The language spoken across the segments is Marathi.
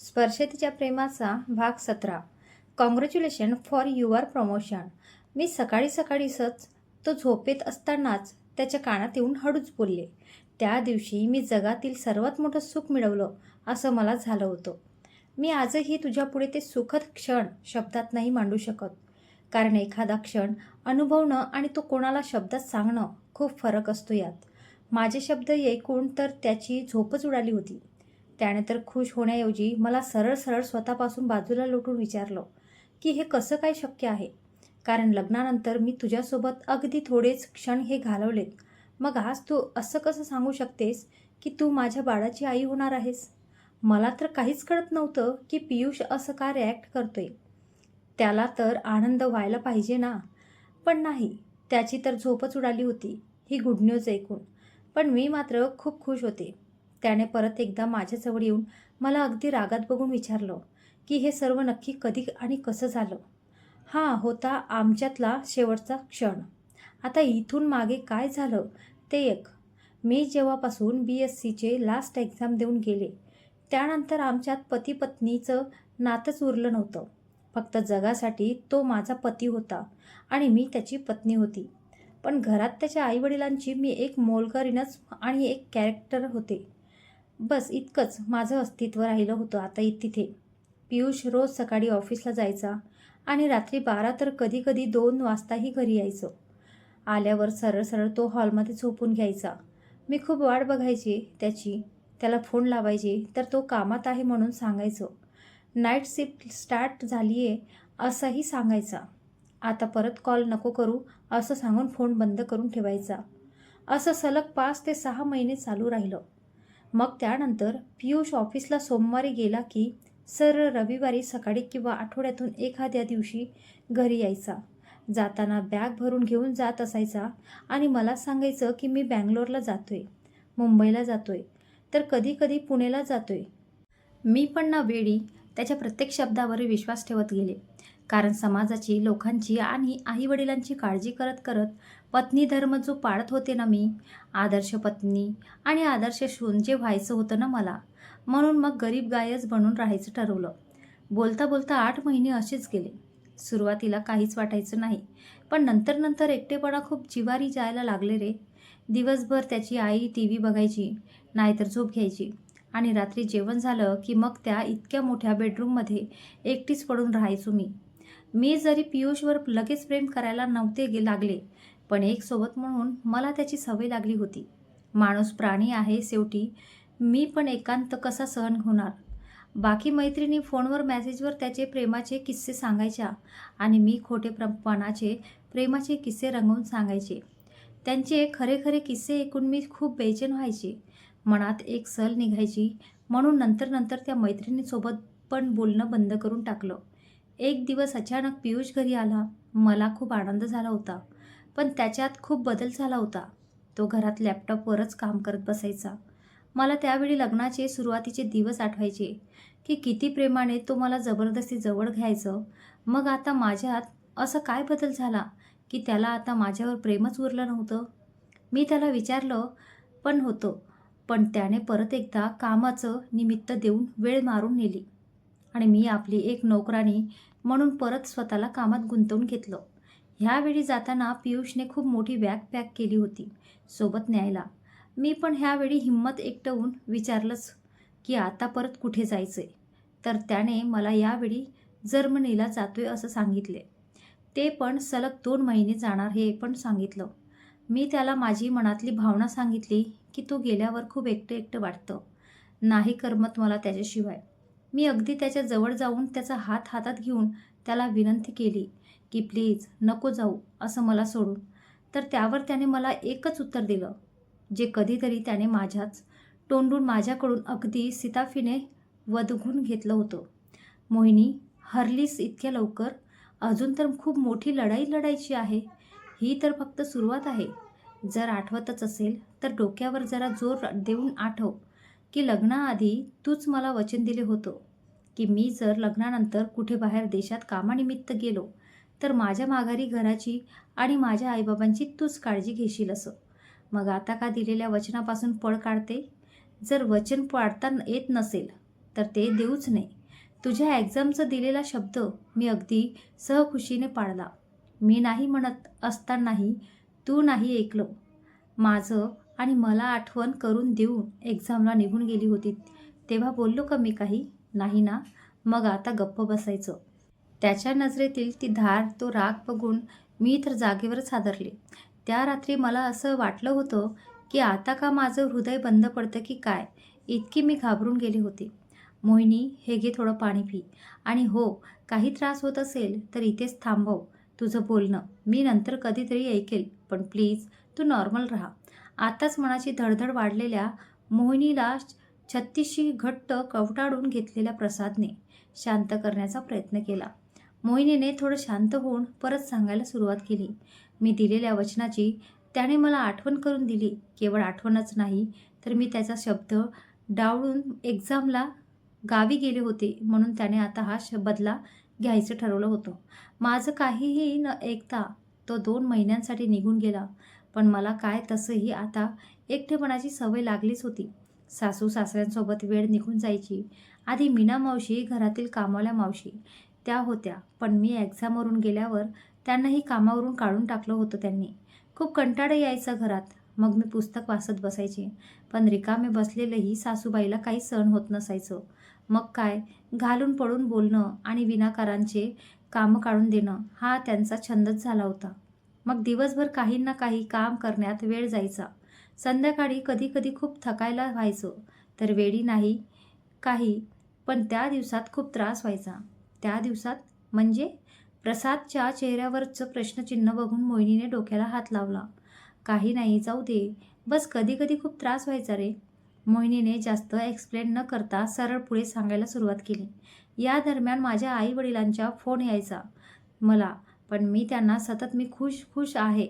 स्पर्शेतीच्या प्रेमाचा भाग 17. Congratulation for your promotion. मी सकाळी सकाळीच तो झोपेत असतानाच त्याच्या कानात येऊन हळूच बोलले. त्या दिवशी मी जगातील सर्वात मोठं सुख मिळवलं असं मला झालं होतं. मी आजही तुझ्यापुढे ते सुखद क्षण शब्दात नाही मांडू शकत, कारण एखादा क्षण अनुभवणं आणि तो कोणाला शब्दात सांगणं खूप फरक असतो यात. माझे शब्द ऐकून तर त्याची झोपच उडाली होती. त्याने तर खुश होण्याऐवजी मला सरळ सरळ स्वतःपासून बाजूला लोटून विचारलं की हे कसं काय शक्य आहे, कारण लग्नानंतर मी तुझ्यासोबत अगदी थोडेच क्षण हे घालवलेत. मग आज तू असं कसं सांगू शकतेस की तू माझ्या बाळाची आई होणार आहेस? मला तर काहीच कळत नव्हतं की पियुष असं का रिॲक्ट करतोय. त्याला तर आनंद व्हायला पाहिजे ना, पण नाही, त्याची तर झोपच उडाली होती ही गुड न्यूज ऐकून. पण मी मात्र खूप खुश होते. त्याने परत एकदा माझ्याजवळ येऊन मला अगदी रागात बघून विचारलं की हे सर्व नक्की कधी आणि कसं झालं. हा होता आमच्यातला शेवटचा क्षण. आता इथून मागे काय झालं ते एक. मी जेव्हापासून BScचे लास्ट एक्झाम देऊन गेले, त्यानंतर आमच्यात पती पत्नीचं नातंच उरलं नव्हतं. फक्त जगासाठी तो माझा पती होता आणि मी त्याची पत्नी होती. पण घरात त्याच्या आईवडिलांची मी एक मोलकरीणच आणि एक कॅरेक्टर होते. बस इतकंच माझं अस्तित्व राहिलं होतं आता तिथे. पियुष रोज सकाळी ऑफिसला जायचा आणि रात्री 12 तर कधीकधी 2 वाजताही घरी यायचं. आल्यावर सरळ सरळ तो हॉलमध्ये झोपून घ्यायचा. मी खूप वाट बघायची त्याची. त्याला फोन लावायचे तर तो कामात आहे म्हणून सांगायचं. नाईट शिफ्ट स्टार्ट झाली आहे असंही सांगायचा. आता परत कॉल नको करू असं सांगून फोन बंद करून ठेवायचा. असं सलग 5 ते 6 महिने चालू राहिलं. मग त्यानंतर पियुष ऑफिसला सोमवारी गेला की सरळ रविवारी सकाळी किंवा आठवड्यातून एखाद्या दिवशी घरी यायचा. जाताना बॅग भरून घेऊन जात असायचा आणि मला सांगायचं की मी बँगलोरला जातोय, मुंबईला जातोय, तर कधी कधी पुणेला जातोय. मी पण ना वेळी त्याच्या प्रत्येक शब्दावर विश्वास ठेवत गेले, कारण समाजाची, लोकांची आणि आईवडिलांची काळजी करत करत पत्नी धर्म जो पाळत होते ना मी, आदर्श पत्नी आणि आदर्श सून जे व्हायचं होतं ना मला, म्हणून मग गरीब गायच बनून राहायचं ठरवलं. बोलता बोलता 8 महिने असेच गेले. सुरुवातीला काहीच वाटायचं नाही, पण नंतर नंतर एकटेपणा खूप जिवारी जायला लागले रे. दिवसभर त्याची आई TV बघायची, नाहीतर झोप घ्यायची आणि रात्री जेवण झालं की मग त्या इतक्या मोठ्या बेडरूममध्ये एकटीच पडून राहायचो मी. मी जरी पियुषवर लगेच प्रेम करायला नव्हते लागले, पण एक सोबत म्हणून मला त्याची सवय लागली होती. माणूस प्राणी आहे शेवटी. मी पण एकांत कसा सहन होणार. बाकी मैत्रिणी फोनवर मेसेजवर त्याचे प्रेमाचे किस्से सांगायच्या आणि मी खोटेपणाचे प्रेमाचे किस्से रंगवून सांगायचे. त्यांचे खरे खरे किस्से ऐकून मी खूप बेचैन व्हायचे. मनात एक सल निघायची. म्हणून नंतर नंतर त्या मैत्रिणीसोबत पण बोलणं बंद करून टाकलं. एक दिवस अचानक पियुष घरी आला. मला खूप आनंद झाला होता, पण त्याच्यात खूप बदल झाला होता. तो घरात लॅपटॉपवरच काम करत बसायचा. मला त्यावेळी लग्नाचे सुरुवातीचे दिवस आठवायचे की किती प्रेमाने तो मला जबरदस्ती जवळ घ्यायचं. मग आता माझ्यात असं काय बदल झाला की त्याला आता माझ्यावर प्रेमच उरलं नव्हतं? मी त्याला विचारलं पण होतं, पण त्याने परत एकदा कामाचं निमित्त देऊन वेळ मारून नेली आणि मी आपली एक नोकरानी म्हणून परत स्वतःला कामात गुंतवून घेतलं. ह्यावेळी जाताना पियुषने खूप मोठी बॅग पॅक केली होती सोबत न्यायला. मी पण ह्यावेळी हिंमत एकटवून विचारलंच की आता परत कुठे जायचंय? तर त्याने मला यावेळी जर्मनीला जातोय असं सांगितले. ते पण सलग 2 महिने जाणार हे पण सांगितलं. मी त्याला माझी मनातली भावना सांगितली की तो गेल्यावर खूप एकटं एकटं वाटतं. नाही करमत मला त्याच्याशिवाय. मी अगदी त्याच्या जवळ जाऊन त्याचा हात हातात घेऊन त्याला विनंती केली की प्लीज नको जाऊ असं मला सोडून. तर त्यावर त्याने मला एकच उत्तर दिलं, जे कधीतरी त्याने माझ्याच तोंडून माझ्याकडून अगदी सिताफीने वदगून घेतलं होतं. मोहिनी, हरलीस इतक्या लवकर? अजून तर खूप मोठी लढाई लढायची आहे. ही तर फक्त सुरुवात आहे. जर आठवतच असेल तर डोक्यावर जरा जोर देऊन आठव की लग्नाआधी तूच मला वचन दिले होतं की मी जर लग्नानंतर कुठे बाहेर देशात कामानिमित्त गेलो तर माझ्या माघारी घराची आणि माझ्या आईबाबांची तूच काळजी घेशील असं. मग आता का दिलेल्या वचनापासून पळ काढते? जर वचन पाळता येत नसेल तर ते देऊच नये. तुझ्या एक्झामचा दिलेला शब्द मी अगदी सहखुशीने पाळला. मी नाही म्हणत असतानाही तू नाही ऐकलं माझं आणि मला आठवण करून देऊन एक्झामला निघून गेली होती. तेव्हा बोललो का मी काही? नाही ना? मग आता गप्प बसायचं. त्याच्या नजरेतील ती धार, तो राग बघून मी तर जागेवरच हादरले. त्या रात्री मला असं वाटलं होतं की आता का माझं हृदय बंद पडतं की काय, इतकी मी घाबरून गेले होते. मोहिनी, हे घे थोडं पाणी पी. आणि हो, काही त्रास होत असेल तर इथेच थांबव. तुझं बोलणं मी नंतर कधीतरी ऐकेल, पण प्लीज तू नॉर्मल राहा. आताच मनाची धडधड वाढलेल्या मोहिनीला छत्तीसशी घट्ट कवटाळून घेतलेल्या प्रसादने शांत करण्याचा प्रयत्न केला. मोहिनीने थोडं शांत होऊन परत सांगायला सुरुवात केली. मी दिलेल्या वचनाची त्याने मला आठवण करून दिली. केवळ आठवणच नाही, तर मी त्याचा शब्द डावळून एक्झामला गावी गेले होते म्हणून त्याने आता हा बदला घ्यायचं ठरवलं होतं. माझं काहीही न ऐकता तो 2 महिन्यांसाठी निघून गेला. पण मला काय तसंही आता एकटेपणाची सवय लागलीच होती. सासू सासऱ्यांसोबत वेळ निघून जायची. आधी मीना मावशी, घरातील कामवाल्या मावशी त्या होत्या, पण मी एक्झामवरून गेल्यावर त्यांनाही कामावरून काढून टाकलं होतं त्यांनी. खूप कंटाळा यायचा घरात. मग मी पुस्तक वाचत बसायचे. पण रिकामे बसलेलंही सासूबाईला काही सहन होत नसायचं. मग काय, घालून पडून बोलणं आणि विनाकारांचे कामं काढून देणं हा त्यांचा छंदच झाला होता. मग दिवसभर काही ना काही काम करण्यात वेळ जायचा. संध्याकाळी कधी कधी खूप थकायला व्हायचं, तर वेळी नाही काही. पण त्या दिवसात खूप त्रास व्हायचा. त्या दिवसात म्हणजे? प्रसादच्या चेहऱ्यावरचं प्रश्नचिन्ह बघून मोहिनीने डोक्याला हात लावला. काही नाही, जाऊ दे. बस कधी कधी खूप त्रास व्हायचा रे. मोहिनीने जास्त एक्सप्लेन न करता सरळ पुढे सांगायला सुरुवात केली. या दरम्यान माझ्या आई वडिलांचा फोन यायचा मला, पण मी त्यांना सतत मी खुश खुश आहे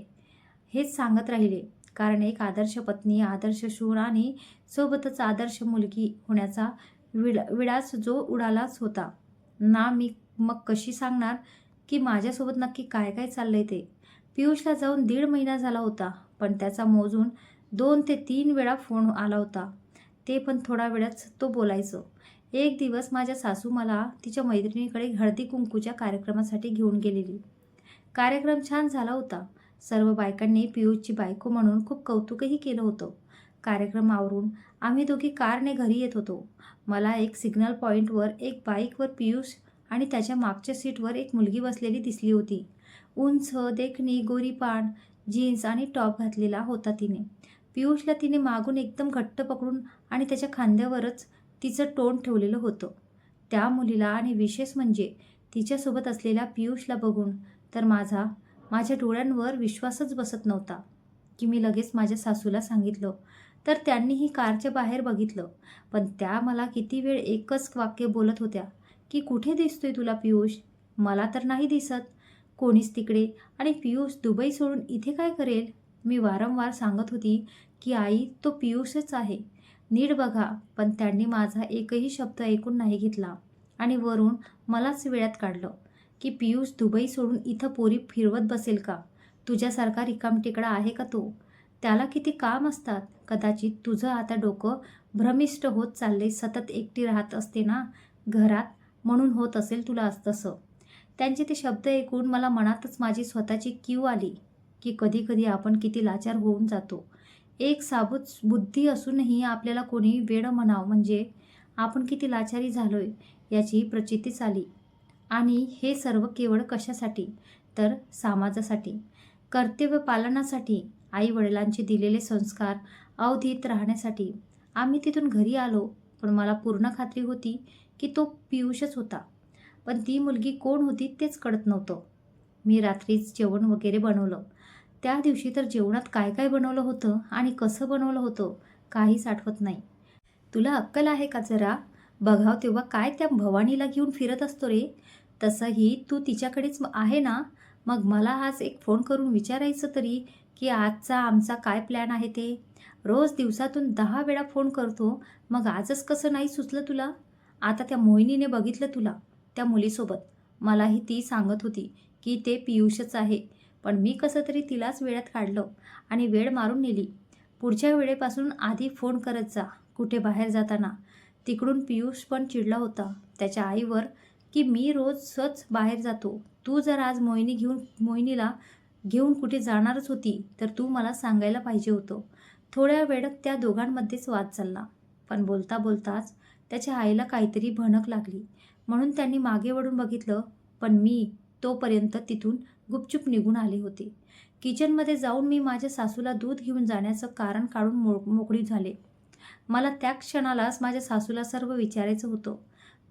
हेच सांगत राहिले. कारण एक आदर्श पत्नी, आदर्श सून आणि सोबतच आदर्श मुलगी होण्याचा विडाच जो उडालाच होता ना. मी मग कशी सांगणार की माझ्यासोबत नक्की काय काय चाललंय ते. पियुषला जाऊन 1.5 महिना झाला होता, पण त्याचा मोजून 2 ते 3 वेळा फोन आला होता. ते पण थोडा वेळच तो बोलायचं. एक दिवस माझ्या सासू मला तिच्या मैत्रिणीकडे हळदी कुंकूच्या कार्यक्रमासाठी घेऊन गेलेली. कार्यक्रम छान झाला होता. सर्व बायकांनी पियुषची बायको म्हणून खूप कौतुकही केलं होतं. कार्यक्रम आवरून आम्ही दोघी कारने घरी येत होतो. मला एक सिग्नल पॉईंटवर एक बाईकवर पियुष आणि त्याच्या मागच्या सीटवर एक मुलगी बसलेली दिसली होती. उंच, देखणी, गोरीपान, जीन्स आणि टॉप घातलेला होता तिने. पियुषला तिने मागून एकदम घट्ट पकडून आणि त्याच्या खांद्यावरच तिचं तोंड ठेवलेलं होतं. त्या मुलीला आणि विशेष म्हणजे तिच्यासोबत असलेल्या पियुषला बघून तर माझ्या डोळ्यांवर विश्वासच बसत नव्हता. की मी लगेच माझ्या सासूला सांगितलं, तर त्यांनीही कारच्या बाहेर बघितलं. पण त्या मला किती वेळ एकच वाक्य बोलत होत्या की कुठे दिसतोय तुला पियुष? मला तर नाही दिसत कोणीच तिकडे. आणि पियुष दुबई सोडून इथे काय करेल? मी वारंवार सांगत होती की आई, तो पियुषच आहे, नीट बघा. पण त्यांनी माझा एकही शब्द ऐकून नाही घेतला आणि वरून मलाच वेळात काढलं की पियुष दुबई सोडून इथं पोरी फिरवत बसेल का? तुझ्यासारखा रिकामटेकडा आहे का तो? त्याला किती काम असतात. कदाचित तुझं आता डोकं भ्रमिष्ट होत चालले. सतत एकटी राहत असते ना घरात, म्हणून होत असेल तुला तसं. त्यांचे ते शब्द ऐकून मला मनातच माझी स्वतःची कीव आली की कधी कधी आपण किती लाचार होऊन जातो. एक साबूत बुद्धी असूनही आपल्याला कोणी वेडं म्हणावं म्हणजे आपण किती लाचारी झालोय याची प्रचितीच आली. आणि हे सर्व केवळ कशासाठी? तर समाजासाठी, कर्तव्य पालनासाठी, आई वडिलांचे दिलेले संस्कार अवधीत राहण्यासाठी. आम्ही तिथून घरी आलो, पण मला पूर्ण खात्री होती की तो पियुषच होता. पण ती मुलगी कोण होती तेच कळत नव्हतं. मी रात्रीच जेवण वगैरे बनवलं. त्या दिवशी तर जेवणात काय काय बनवलं होतं आणि कसं बनवलं होतं काहीच आठवत नाही. तुला अक्कल आहे का जरा? बघाव तेव्हा काय त्या भवानीला घेऊन फिरत असतो रे. तसंही तू तिच्याकडेच आहे ना. मग मला आज एक फोन करून विचारायचं तरी की आजचा आमचा काय प्लॅन आहे ते. रोज दिवसातून 10 वेळा फोन करतो, मग आजच कसं नाही सुचलं तुला? आता त्या मोहिनीने बघितलं तुला त्या मुलीसोबत. मलाही ती सांगत होती की ते पियुषच आहे, पण मी कसं तरी तिलाच वेळात काढलं आणि वेळ मारून नेली. पुढच्या वेळेपासून आधी फोन करत जा कुठे बाहेर जाताना. तिकडून पियुष पण चिडला होता त्याच्या आईवर की मी रोजच बाहेर जातो. तू जर आज मोहिनीला घेऊन कुठे जाणारच होती तर तू मला सांगायला पाहिजे होतं. थोड्या वेळात त्या दोघांमध्येच वाद चालला. पण बोलता बोलताच त्याच्या आईला काहीतरी भणक लागली म्हणून त्यांनी मागे वळून बघितलं. पण मी तोपर्यंत तिथून गुपचूप निघून आले होते. किचनमध्ये जाऊन मी माझ्या सासूला दूध घेऊन जाण्याचं कारण काढून मोकळी झाले. मला त्या क्षणालाच माझ्या सासूला सर्व विचारायचं होतं.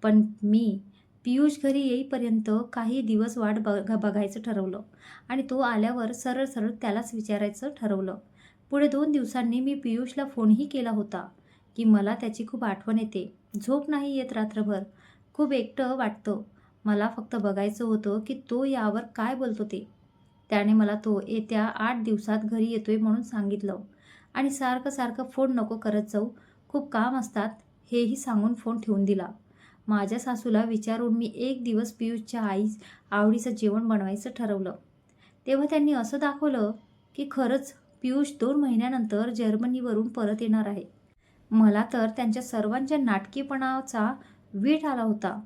पण मी पियुष घरी येईपर्यंत काही दिवस वाट बघायचं ठरवलं आणि तो आल्यावर सरळ सरळ त्यालाच विचारायचं ठरवलं. पुढे 2 दिवसांनी मी पियुषला फोनही केला होता की मला त्याची खूप आठवण येते. झोप नाही येत रात्रभर. खूप एकटं वाटतं. मला फक्त बघायचं होतं की तो यावर काय बोलतो ते. त्याने मला तो येत्या 8 दिवसात घरी येतोय म्हणून सांगितलं आणि सारखं सारखं फोन नको करत जाऊ, खूप काम असतात हेही सांगून फोन ठेवून दिला. माझ्या सासूला विचारून मी एक दिवस पियुषच्या आवडीचं जेवण बनवायचं ठरवलं. तेव्हा त्यांनी असं दाखवलं की खरंच पियुष 2 महिन्यानंतर जर्मनीवरून परत येणार आहे. मला तर त्यांच्या सर्वांच्या नाटकीपणाचा वीट आला होता.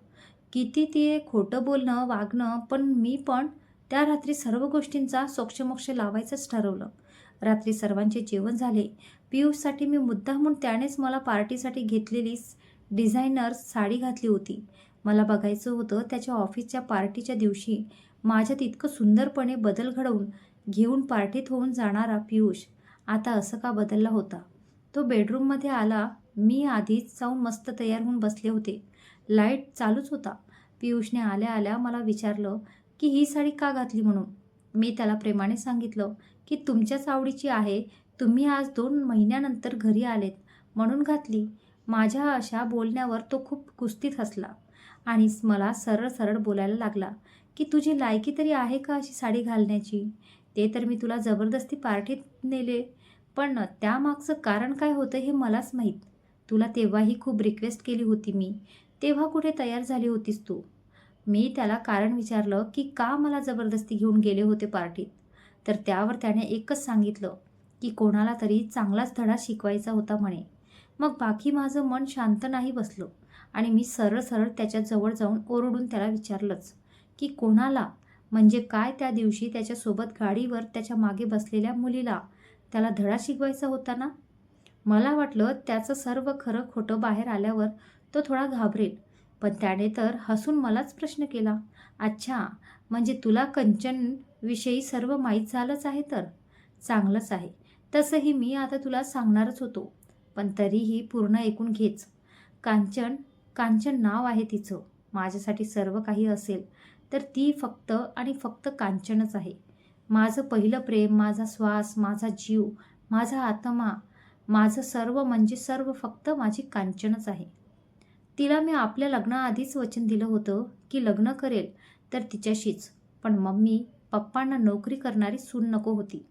किती ते खोटं बोलणं वागणं, पण मी पण त्या रात्री सर्व गोष्टींचा सोक्षमोक्ष लावायचंच ठरवलं. रात्री सर्वांचे जेवण झाले. पियुषसाठी मी मुद्दामून त्यानेच मला पार्टीसाठी घेतलेली डिझायनर साडी घातली होती. मला बघायचं होतं त्याच्या ऑफिसच्या पार्टीच्या दिवशी माझ्यात इतकं सुंदरपणे बदल घडवून घेऊन पार्टीत होऊन जाणारा पियुष आता असं का बदलला होता. तो बेडरूममध्ये आला. मी आधीच जाऊन मस्त तयार होऊन बसले होते. लाईट चालूच होता. पियुषने आल्या आल्या मला विचारलं की ही साडी का घातली म्हणून. मी त्याला प्रेमाने सांगितलं की तुमच्याच आवडीची आहे, तुम्ही आज 2 महिन्यानंतर घरी आलेत म्हणून घातली. माझ्या अशा बोलण्यावर तो खूप कुस्तीत हसला आणि मला सरळ सरळ बोलायला लागला की तुझी लायकी तरी आहे का अशी साडी घालण्याची. ते तर मी तुला जबरदस्ती पार्टीत नेले, पण त्यामागचं कारण काय होतं हे मलाच माहीत. तुला तेव्हाही खूप रिक्वेस्ट केली होती मी, तेव्हा कुठे तयार झाली होतीस तू. मी त्याला कारण विचारलं की का मला जबरदस्ती घेऊन गेले होते पार्टीत. तर त्यावर त्याने एकच सांगितलं की कोणाला तरी चांगलाच धडा शिकवायचा होता म्हणे. मग बाकी माझं मन शांत नाही बसलं आणि मी सरळ सरळ त्याच्या जवळ जाऊन ओरडून त्याला विचारलंच की कोणाला म्हणजे काय. त्या दिवशी त्याच्यासोबत गाडीवर त्याच्या मागे बसलेल्या मुलीला त्याला धडा शिकवायचा होता ना. मला वाटलं त्याचं सर्व खरं खोटं बाहेर आल्यावर तो थोडा घाबरेल, पण त्याने तर हसून मलाच प्रश्न केला. अच्छा, म्हणजे तुला कंचनविषयी सर्व माहीत झालंच आहे तर चांगलंच आहे. तसंही मी आता तुला सांगणारच होतो, पण तरीही पूर्ण ऐकून घेच. कांचन कांचन नाव आहे तिचं. माझ्यासाठी सर्व काही असेल तर ती फक्त आणि फक्त कांचनच आहे. माझं पहिलं प्रेम, माझा श्वास, माझा जीव, माझा आत्मा, माझं सर्व म्हणजे सर्व फक्त माझी कांचनच आहे. तिला मी आपल्या लग्नाआधीच वचन दिलं होतं की लग्न करेल तर तिच्याशीच. पण मम्मी पप्पांना नोकरी करणारी सून नको होती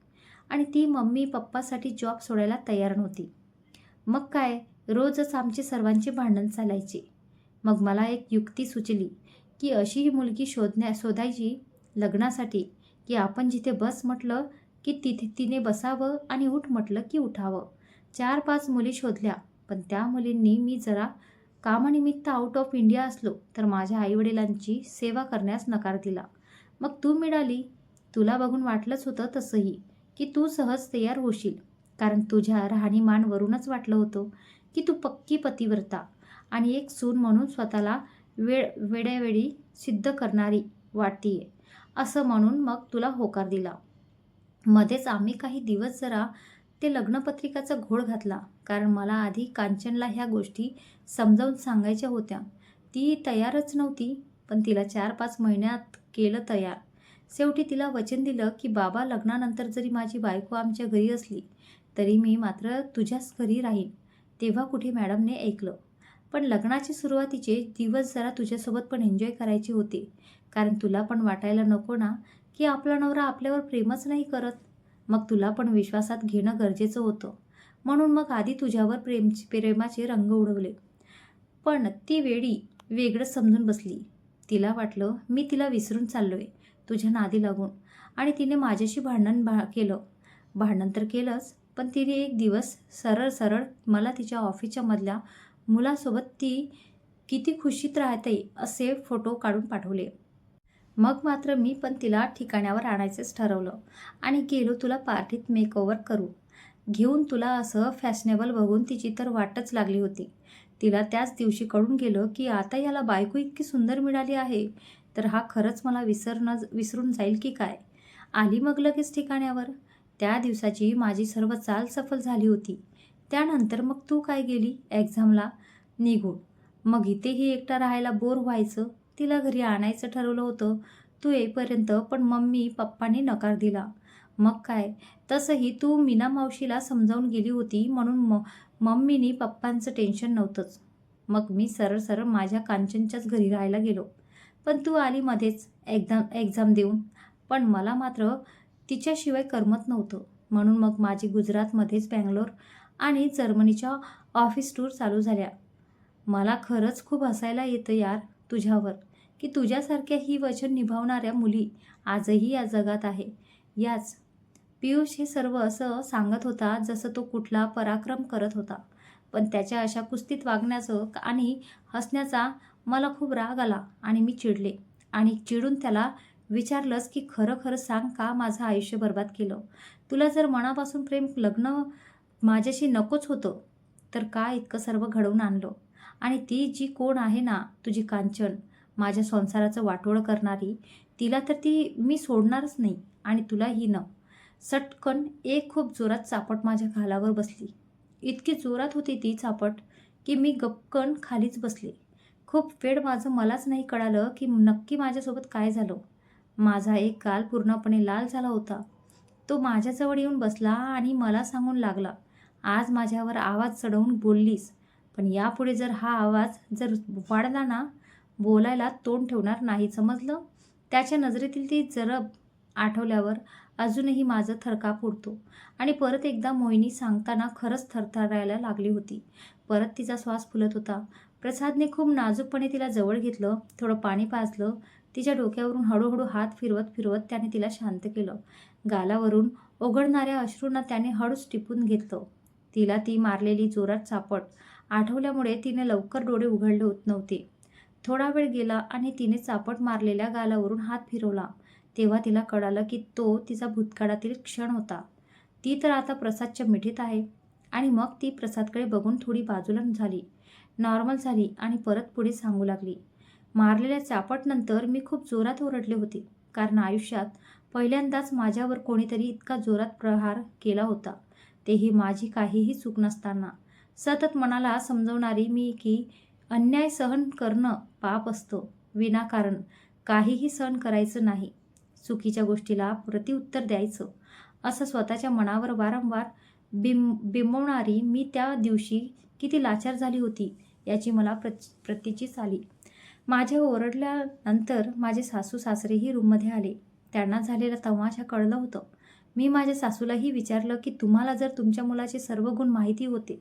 आणि ती मम्मी पप्पासाठी जॉब सोडायला तयार नव्हती. मग काय, रोजच आमचे सर्वांचे भांडण चालायचे. मग मला एक युक्ती सुचली की अशी मुलगी शोधायची लग्नासाठी की आपण जिथे बस म्हटलं की तिथे तिने बसावं आणि उठ म्हटलं की उठावं. 4-5 मुली शोधल्या, पण त्या मुलींनी मी जरा कामानिमित्त आउट ऑफ इंडिया असलो तर माझ्या आईवडिलांची सेवा करण्यास नकार दिला. मग तू मिळाली. तुला बघून वाटलंच होतं तसंही की तू सहज तयार होशील, कारण तुझ्या राहणीमानवरूनच वाटलं होतं की तू पक्की पतिव्रता आणि एक सून म्हणून स्वतःला वेड्यावेळी सिद्ध करणारी वाटतीये असं म्हणून मग तुला होकार दिला. मध्येच आम्ही काही दिवस जरा ते लग्नपत्रिकाचा घोळ घातला, कारण मला आधी कांचनला ह्या गोष्टी समजावून सांगायच्या होत्या. ती तयारच नव्हती, पण तिला 4-5 महिन्यात केलं तयार. शेवटी तिला वचन दिलं की बाबा लग्नानंतर जरी माझी बायको आमच्या घरी असली तरी मी मात्र तुझ्याच घरी राहीन. तेव्हा कुठे मॅडमने ऐकलं. पण लग्नाचे सुरुवातीचे दिवस जरा तुझ्यासोबत पण एन्जॉय करायचे होते, कारण तुला पण वाटायला नको ना की आपला नवरा आपल्यावर प्रेमच नाही करत. मग तुला पण विश्वासात घेणं गरजेचं होतं. म्हणून मग आधी तुझ्यावर प्रेमाचे रंग उडवले. पण ती वेगळंच समजून बसली. तिला वाटलं मी तिला विसरून चाललोय तुझ्या नादी लागून आणि तिने माझ्याशी केलं. भांडण तर केलंच, पण तिने एक दिवस सरळ सरळ मला तिच्या ऑफिसच्या मधल्या मुलासोबत ती किती खुशीत राहते असे फोटो काढून पाठवले. मग मात्र मी पण तिला ठिकाणावर आणायचंच ठरवलं आणि गेलो तुला पार्टीत मेकओव्हर करू घेऊन. तुला असं फॅशनेबल बघून तिची तर वाटच लागली होती. तिला त्याच दिवशी कळून गेलं की आता याला बायको इतकी सुंदर मिळाली आहे तर हा खरंच मला विसरून जाईल की काय. आली मग लगेच ठिकाण्यावर. त्या दिवसाची माझी सर्व चाल सफल झाली होती. त्यानंतर मग तू काय गेली एक्झामला निघून. मग इथेही एकटा राहायला बोर व्हायचं. तिला घरी आणायचं ठरवलं होतं तू येईपर्यंत, पण मम्मी पप्पांनी नकार दिला. मग काय, तसंही तू मीना मावशीला समजावून गेली होती म्हणून मम्मीनी पप्पांचं टेन्शन नव्हतंच. मग मी सरळ सरळ माझ्या कांचनच्याच घरी राहायला गेलो. पण तू आली मध्येच एक्झाम देऊन. पण मला मात्र तिच्याशिवाय करमत नव्हतं. म्हणून मग माझी गुजरातमध्येच बँगलोर आणि जर्मनीच्या ऑफिस टूर चालू झाल्या. मला खरंच खूप हसायला येतं यार तुझ्यावर, की तुझ्यासारख्या ही वचन निभावणाऱ्या मुली आजही या जगात आहे. याच पियुष हे सर्व असं सांगत होता जसं तो कुठला पराक्रम करत होता. पण त्याच्या अशा कुस्तीत वागण्याचं आणि हसण्याचा मला खूप राग आला आणि मी चिडले आणि चिडून त्याला विचारलंच की खरं खरं सांग का माझं आयुष्य बर्बाद केलं. तुला जर मनापासून प्रेम लग्न माझ्याशी नकोच होतं तर का इतकं सर्व घडवून आणलं. आणि ती जी कोण आहे ना तुझी कांचन, माझ्या संसाराचं वाटोळं करणारी, तिला तर ती मी सोडणारच नाही. आणि तुलाही न. सटकन एक खूप जोरात चापट माझ्या गालावर बसली. इतकी जोरात होती ती चापट की मी गपकन खालीच बसले. खूप वेळ माझं मलाच नाही कळालं की नक्की माझ्यासोबत काय झालं. माझा एक गाल पूर्णपणे लाल झाला होता. तो माझ्याजवळ येऊन बसला आणि मला सांगून लागला, आज माझ्यावर आवाज चढवून बोललीस, पण यापुढे जर हा आवाज जर वाढला ना, बोलायला तोंड ठेवणार नाही, समजलं. त्याच्या नजरेतील ती जरब आठवल्यावर अजूनही माझं थरकाप उडतो. आणि परत एकदा मोहिनी सांगताना खरंच थरथरायला लागली होती. परत तिचा श्वास फुलत होता. प्रसादने खूप नाजूकपणे तिला जवळ घेतलं, थोडं पाणी पाजलं. तिच्या डोक्यावरून हळूहळू हात फिरवत फिरवत त्याने तिला शांत केलं. गालावरून ओघळणाऱ्या अश्रूंना त्याने हळूच टिपून घेतलं. तिला ती मारलेली जोरात चापट आठवल्यामुळे तिने लवकर डोळे उघडले होत नव्हते. थोडा वेळ गेला आणि तिने चापट मारलेल्या गालावरून हात फिरवला. तेव्हा तिला कळालं की तो तिचा भूतकाळातील क्षण होता. ती तर आता प्रसादच्या मिठीत आहे. आणि मग ती प्रसादकडे बघून थोडी बाजूला झाली, नॉर्मल झाली आणि परत पुढे सांगू लागली. मारलेल्या चापटनंतर मी खूप जोरात ओरडले होते, कारण आयुष्यात पहिल्यांदाच माझ्यावर कोणीतरी इतका जोरात प्रहार केला होता, तेही माझी काहीही चूक नसताना. सतत मनाला समजवणारी मी की अन्याय सहन करणं पाप असतं, विनाकारण काहीही सहन करायचं नाही, चुकीच्या गोष्टीला प्रतिउत्तर द्यायचं, असं स्वतःच्या मनावर वारंवार बिंबवणारी मी त्या दिवशी किती लाचार झाली होती याची मला प्रतीचीच आली. माझ्या ओरडल्यानंतर माझे सासू सासरेही रूममध्ये आले. त्यांना झालेला तमाशा कळलं होतं. मी माझ्या सासूलाही विचारलं की तुम्हाला जर तुमच्या मुलाचे सर्व गुण माहिती होते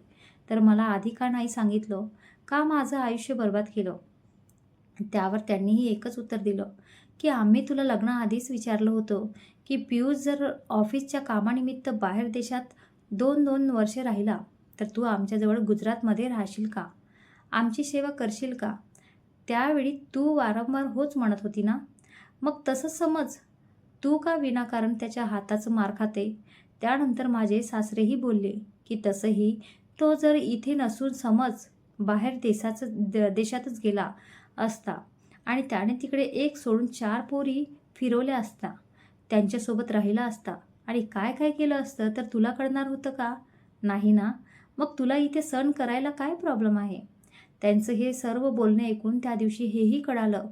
तर मला आधी का नाही सांगितलं, का माझं आयुष्य बर्बाद केलं. त्यावर त्यांनीही एकच उत्तर दिलं की आम्ही तुला लग्नाआधीच विचारलं होतं की पियुष जर ऑफिसच्या कामानिमित्त बाहेर देशात 2-2 वर्षे राहिला तर तू आमच्याजवळ गुजरातमध्ये राहशील का, आमची सेवा करशील का. त्यावेळी तू वारंवार होच म्हणत होती ना. मग तसंच समज, तू का विनाकारण त्याच्या हाताचं मार खाते. त्यानंतर माझे सासरेही बोलले की तसंही तो जर इथे नसून समज बाहेर देशातच गेला असता आणि त्याने तिकडे एक सोडून 4 पोरी फिरवल्या असता, त्यांच्यासोबत राहिला असता आणि काय काय केलं असतं तर तुला कळणार होतं का. नाही ना. मग तुला इथे सण करायला काय प्रॉब्लेम आहे. त्यांचं हे सर्व बोलणे ऐकून त्या दिवशी हेही कळालं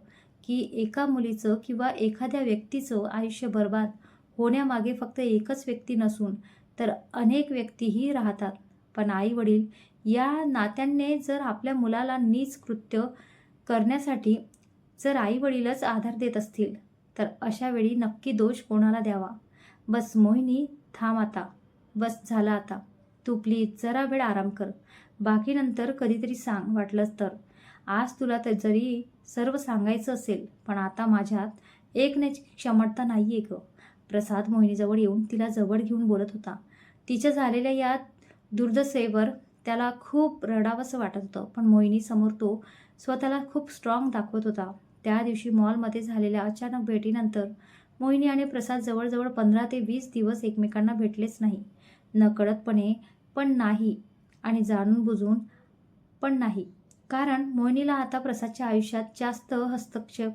की एका मुलीचं किंवा एखाद्या व्यक्तीचं आयुष्य बर्बाद होण्यामागे फक्त एकच व्यक्ती नसून तर अनेक व्यक्तीही राहतात. पण आई-वडील या नात्याने जर आपल्या मुलाला नीच कृत्य करण्यासाठी जर आई-वडीलच आधार देत असतील तर अशा वेळी नक्की दोष कोणाला द्यावा. बस मोहिनी, थांब आता. बस झालं आता. तू प्लीज जरा वेळ आराम कर. बाकी नंतर कधीतरी सांग वाटलंच तर. आज तुला तर जरी सर्व सांगायचं असेल पण आता माझ्यात ऐकण्याची क्षमता नाहीये गं. प्रसाद मोहिनीजवळ येऊन तिला जवळ घेऊन बोलत होता. तिच्या झालेल्या या दुर्दशेवर त्याला खूप रडावंसं वाटत होतं, पण मोहिनीसमोर तो स्वतःला खूप स्ट्रॉंग दाखवत होता. त्या दिवशी मॉलमध्ये झालेल्या अचानक भेटीनंतर मोहिनी आणि प्रसाद जवळजवळ 15 ते 20 दिवस एकमेकांना भेटलेच नाही. नकळतपणे पण नाही आणि जाणून-बुजून पण नाही. कारण मोहिनीला आता प्रसादच्या आयुष्यात जास्त हस्तक्षेप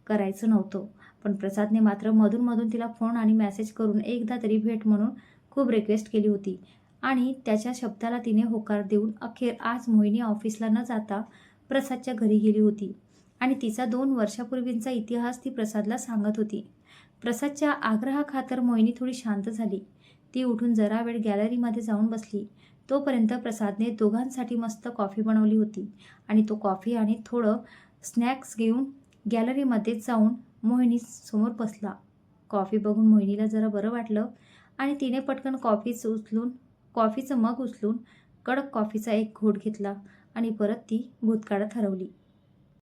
करायचं नव्हतं. पण प्रसादने मात्र मधून-मधून तिला फोन आणि मेसेज करून एकदा तरी भेट म्हणून खूप रिक्वेस्ट केली होती आणि त्याच्या शब्दाला तिने होकार देऊन अखेर आज मोहिनी ऑफिसला न जाता प्रसादच्या घरी गेली होती आणि तिचा 2 वर्षापूर्वींचा इतिहास ती प्रसादला सांगत होती. प्रसादच्या आग्रहाखातर मोहिनी थोडी शांत झाली. ती उठून जरा वेळ गॅलरीमध्ये जाऊन बसली. तोपर्यंत प्रसादने दोघांसाठी मस्त कॉफी बनवली होती आणि तो कॉफी आणि थोडं स्नॅक्स घेऊन गॅलरीमध्ये जाऊन मोहिनीसमोर बसला. कॉफी बघून मोहिनीला जरा बरं वाटलं आणि तिने पटकन कॉफीचं मग उचलून कडक कॉफीचा एक घोट घेतला आणि परत ती भूतकाळात हरवली.